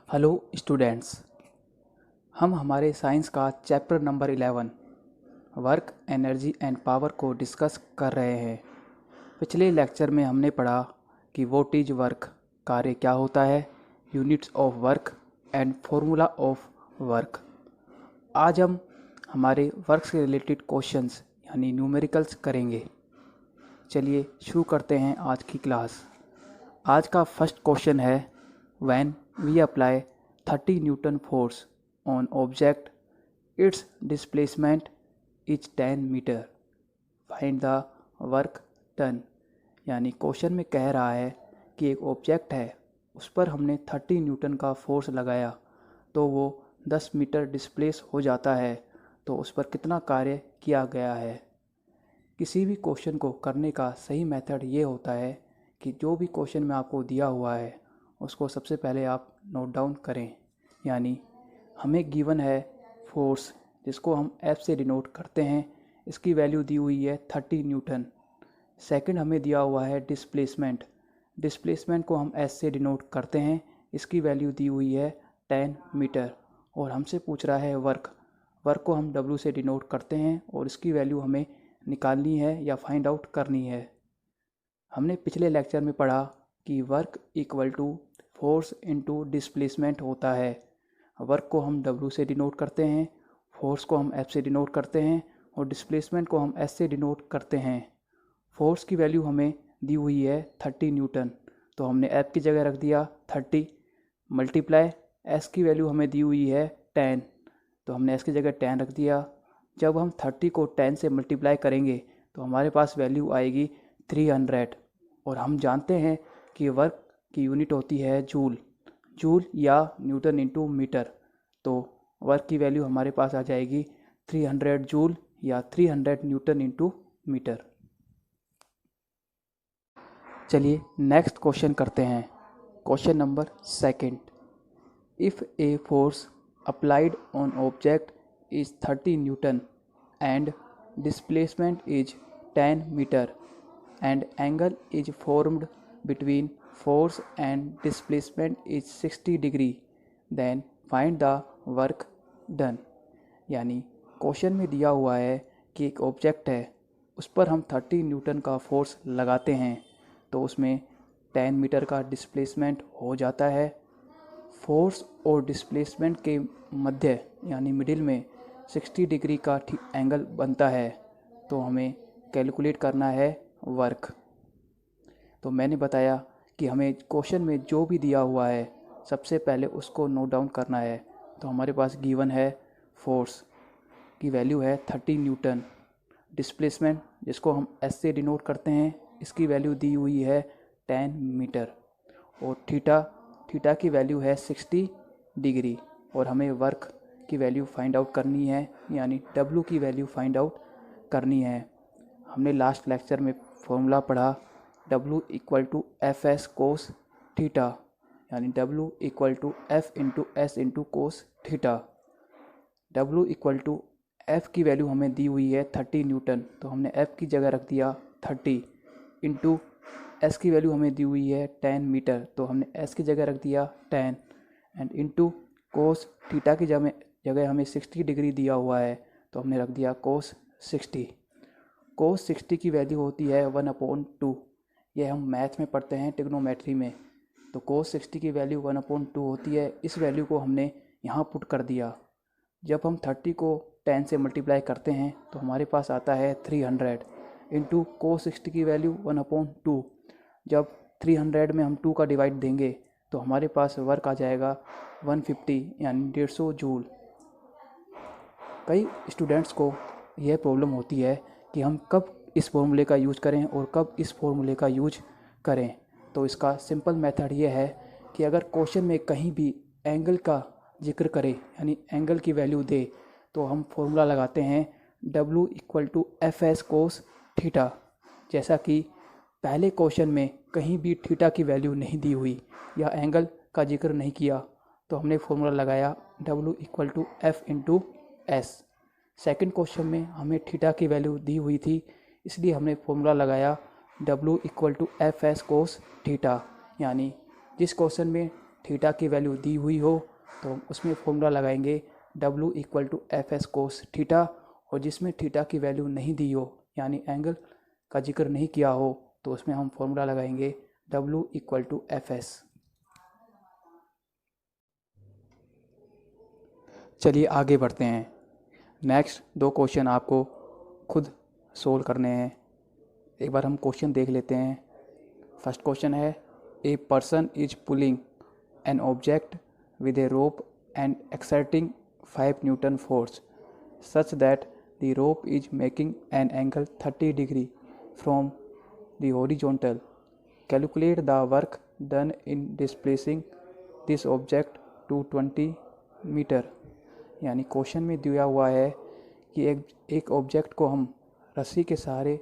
Hello students, हम हमारे science का chapter number 11 work, energy and power को डिस्कस कर रहे हैं। पिछले लेक्चर में हमने पढ़ा कि व्हाट इज वर्क, कार्य क्या होता है, units of work and formula of work. आज हम हमारे वर्क से रिलेटेड क्वेश्चंस यानी न्यूमेरिकल्स करेंगे। चलिए शुरू करते हैं आज की क्लास। आज का फर्स्ट क्वेश्चन है, when we apply 30 newton force on object its displacement is 10 metre, find the work done. यानी क्वेश्चन में कह रहा है कि एक ऑब्जेक्ट है, उस पर हमने 30 न्यूटन का फोर्स लगाया तो वो 10 मीटर डिस्प्लेस हो जाता है, तो उस पर कितना कार्य किया गया है। किसी भी क्वेश्चन को करने का सही मेथड ये होता है कि जो भी क्वेश्चन में आपको दिया हुआ है उसको सबसे पहले आप नोट डाउन करें। यानी हमें गिवन है फोर्स, जिसको हम एफ से डिनोट करते हैं, इसकी वैल्यू दी हुई है 30 न्यूटन। सेकंड हमें दिया हुआ है डिस्प्लेसमेंट, डिस्प्लेसमेंट को हम एस से डिनोट करते हैं, इसकी वैल्यू दी हुई है 10 मीटर। और हमसे पूछ रहा है वर्क, वर्क को हम डब्ल्यू से डिनोट करते हैं और इसकी वैल्यू हमें निकालनी है या फाइंड आउट करनी है। हमने पिछले लेक्चर में पढ़ा कि work equal to force into displacement होता है। वर्क को हम डब्ल्यू से डिनोट करते हैं, फोर्स को हम एफ से डिनोट करते हैं और डिस्प्लेसमेंट को हम एस से डिनोट करते हैं। फोर्स की वैल्यू हमें दी हुई है 30 न्यूटन, तो हमने एफ की जगह रख दिया 30 मल्टीप्लाई एस की वैल्यू हमें दी हुई है 10, तो हमने एस की जगह 10 रख दिया। जब हम 30 को 10 से मल्टीप्लाई करेंगे तो हमारे पास वैल्यू आएगी 300। और हम जानते हैं कि वर्क की यूनिट होती है जूल, जूल या न्यूटन इंटू मीटर, तो वर्क की वैल्यू हमारे पास आ जाएगी 300 जूल या 300 न्यूटन इंटू मीटर। चलिए नेक्स्ट क्वेश्चन करते हैं। Question number second, if a force applied on object is 30 newton and displacement is 10 metre and angle is formed between force and displacement is 60 degree, then find the work done। यानी question में दिया हुआ है कि एक object है, उस पर हम 30 न्यूटन का फोर्स लगाते हैं तो उसमें 10 मीटर का डिस्प्लेसमेंट हो जाता है। फोर्स और डिस्प्लेसमेंट के मध्य यानी मिडिल में 60 डिग्री का एंगल बनता है, तो हमें कैलकुलेट करना है वर्क। तो मैंने बताया कि हमें क्वेश्चन में जो भी दिया हुआ है सबसे पहले उसको नोट डाउन करना है। तो हमारे पास गिवन है फोर्स की वैल्यू है 30 न्यूटन, डिस्प्लेसमेंट जिसको हम एस से डिनोट करते हैं, इसकी वैल्यू दी हुई है 10 मीटर, और थीटा की वैल्यू है 60 डिग्री। और हमें वर्क की वैल्यू फाइंड आउट करनी है, यानी डब्ल्यू की वैल्यू फाइंड आउट करनी है। हमने लास्ट लेक्चर में फॉर्मूला पढ़ा W equal to F S cos theta, यानी W equal to F into S into cos theta. W equal to F की वैल्यू हमें दी हुई है 30 न्यूटन, तो हमने एफ की जगह रख दिया 30 इंटू एस की वैल्यू हमें दी हुई है 10 मीटर, तो हमने एस की जगह रख दिया 10 एंड इंटू कोस थीटा की जगह हमें 60 डिग्री दिया हुआ है, तो हमने रख दिया कोस 60। कोस 60 की वैल्यू होती है 1/2। यह हम मैथ में पढ़ते हैं ट्रिग्नोमेट्री में। तो कोस 60 की वैल्यू 1/2 होती है। इस वैल्यू को हमने यहाँ पुट कर दिया। जब हम 30 को 10 से मल्टीप्लाई करते हैं तो हमारे पास आता है 300 इंटू कोस 60 की वैल्यू 1/2। जब 300 में हम 2 का डिवाइड देंगे तो हमारे पास वर्क आ जाएगा 150 यानी 150 जूल। कई स्टूडेंट्स को यह प्रॉब्लम होती है कि हम कब इस फॉर्मूले का यूज करें और कब इस फॉर्मूले का यूज करें। तो इसका सिंपल मेथड ये है कि अगर क्वेश्चन में कहीं भी एंगल का जिक्र करे यानी एंगल की वैल्यू दे, तो हम फॉर्मूला लगाते हैं W equal to F S cos theta. जैसा कि पहले क्वेश्चन में कहीं भी थीटा की वैल्यू नहीं दी हुई या एंगल का जिक्र नहीं किया, तो हमने फॉर्मूला लगाया W equal to F into S. Second question में हमें थीटा की वैल्यू दी हुई थी, इसलिए हमने फॉर्मूला लगाया W equal to F S cos theta. यानी जिस क्वेश्चन में थीटा की वैल्यू दी हुई हो तो उसमें फॉर्मूला लगाएंगे W equal to F S cos theta, और जिसमें थीटा की वैल्यू नहीं दी हो यानी एंगल का जिक्र नहीं किया हो तो उसमें हम फॉर्मूला लगाएंगे W equal to F S. चलिए आगे बढ़ते हैं। नेक्स्ट दो क्वेश्चन आपको खुद सोल्व करने हैं। एक बार हम क्वेश्चन देख लेते हैं। फर्स्ट क्वेश्चन है, a person is pulling an object with a rope and exerting 5 Newton force such that the rope is making an angle 30 degree from the horizontal. Calculate the work done in displacing this object to 20 metre. यानी question में दिया हुआ है कि एक object को हम रस्सी के सहारे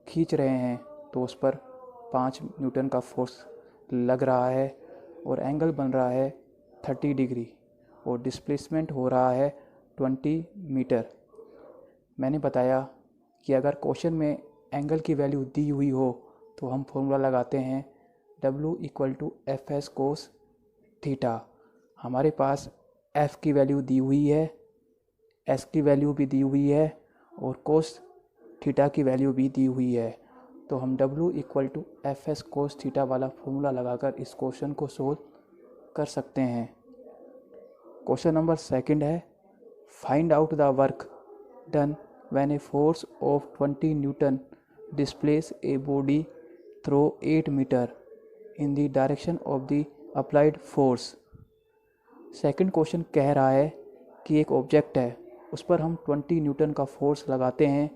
खींच रहे हैं तो उस पर 5 न्यूटन का फोर्स लग रहा है और एंगल बन रहा है 30 डिग्री और डिस्प्लेसमेंट हो रहा है 20 मीटर। मैंने बताया कि अगर क्वेश्चन में एंगल की वैल्यू दी हुई हो तो हम फॉर्मूला लगाते हैं W equal to F S cos theta. हमारे पास F की वैल्यू दी हुई है, S की वैल्यू भी दी हुई है और कोस थीटा की वैल्यू भी दी हुई है, तो हम W equal to F S cos theta वाला फॉर्मूला लगाकर इस क्वेश्चन को सोल्व कर सकते हैं। क्वेश्चन नंबर सेकंड है, find out the work done when a force of 20 newton displace a body through 8 metre in the direction of the applied force. Second question कह रहा है कि एक ऑब्जेक्ट है, उस पर हम 20 न्यूटन का फोर्स लगाते हैं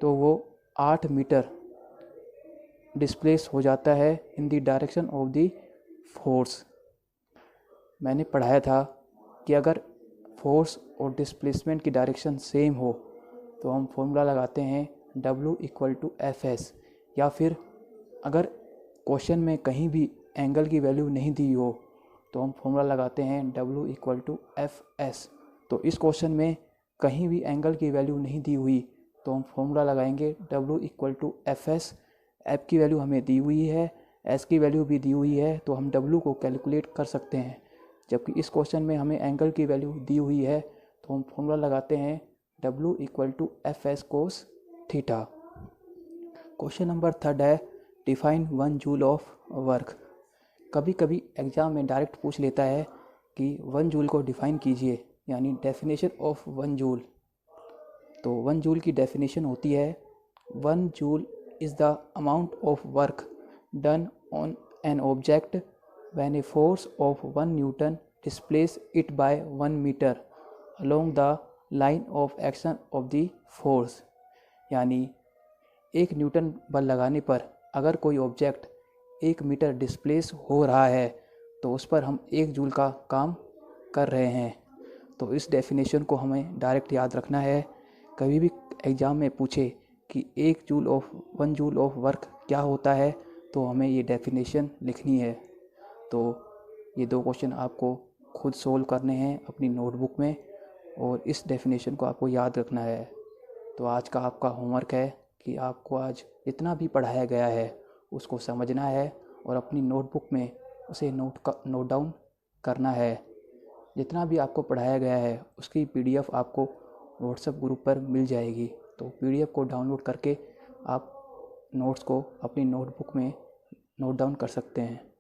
तो वो 8 मीटर डिस्प्लेस हो जाता है इन the direction of the force. मैंने पढ़ाया था कि अगर फोर्स और डिस्प्लेसमेंट की डायरेक्शन सेम हो तो हम फॉर्मूला लगाते हैं W equal to F S, या फिर अगर क्वेश्चन में कहीं भी एंगल की वैल्यू नहीं दी हो तो हम फॉर्मूला लगाते हैं W equal to F S. तो इस क्वेश्चन में कहीं भी एंगल की वैल्यू नहीं दी हुई तो हम फॉर्मूला लगाएंगे W equal to F S. F की वैल्यू हमें दी हुई है, एस की वैल्यू भी दी हुई है, तो हम W को कैलकुलेट कर सकते हैं। जबकि इस क्वेश्चन में हमें एंगल की वैल्यू दी हुई है तो हम फॉर्मूला लगाते हैं W equal to F S cos theta. Question number third है, डिफाइन 1 जूल ऑफ वर्क। कभी कभी एग्जाम में डायरेक्ट पूछ लेता है कि 1 जूल को डिफाइन कीजिए, यानी डेफिनेशन ऑफ 1 जूल। तो 1 जूल की डेफिनेशन होती है 1 joule is the amount of work done on an object when a force of 1 Newton displace it by 1 meter along the line of action of the force। यानी 1 Newton बल लगाने पर अगर कोई ऑब्जेक्ट 1 मीटर डिस्प्लेस हो रहा है तो उस पर हम 1 जूल का काम कर रहे हैं। तो इस डेफिनेशन को हमें डायरेक्ट याद रखना है। कभी भी एग्ज़ाम में पूछे कि 1 जूल ऑफ वर्क क्या होता है तो हमें ये डेफिनेशन लिखनी है। तो ये दो क्वेश्चन आपको खुद सोल्व करने हैं अपनी नोटबुक में और इस डेफिनेशन को आपको याद रखना है। तो आज का आपका होमवर्क है कि आपको आज जितना भी पढ़ाया गया है उसको समझना है और अपनी नोटबुक में उसे नोट डाउन करना है। जितना भी आपको पढ़ाया गया है उसकी PDF आपको व्हाट्सएप ग्रुप पर मिल जाएगी, तो PDF को डाउनलोड करके आप नोट्स को अपनी नोटबुक में नोट डाउन कर सकते हैं।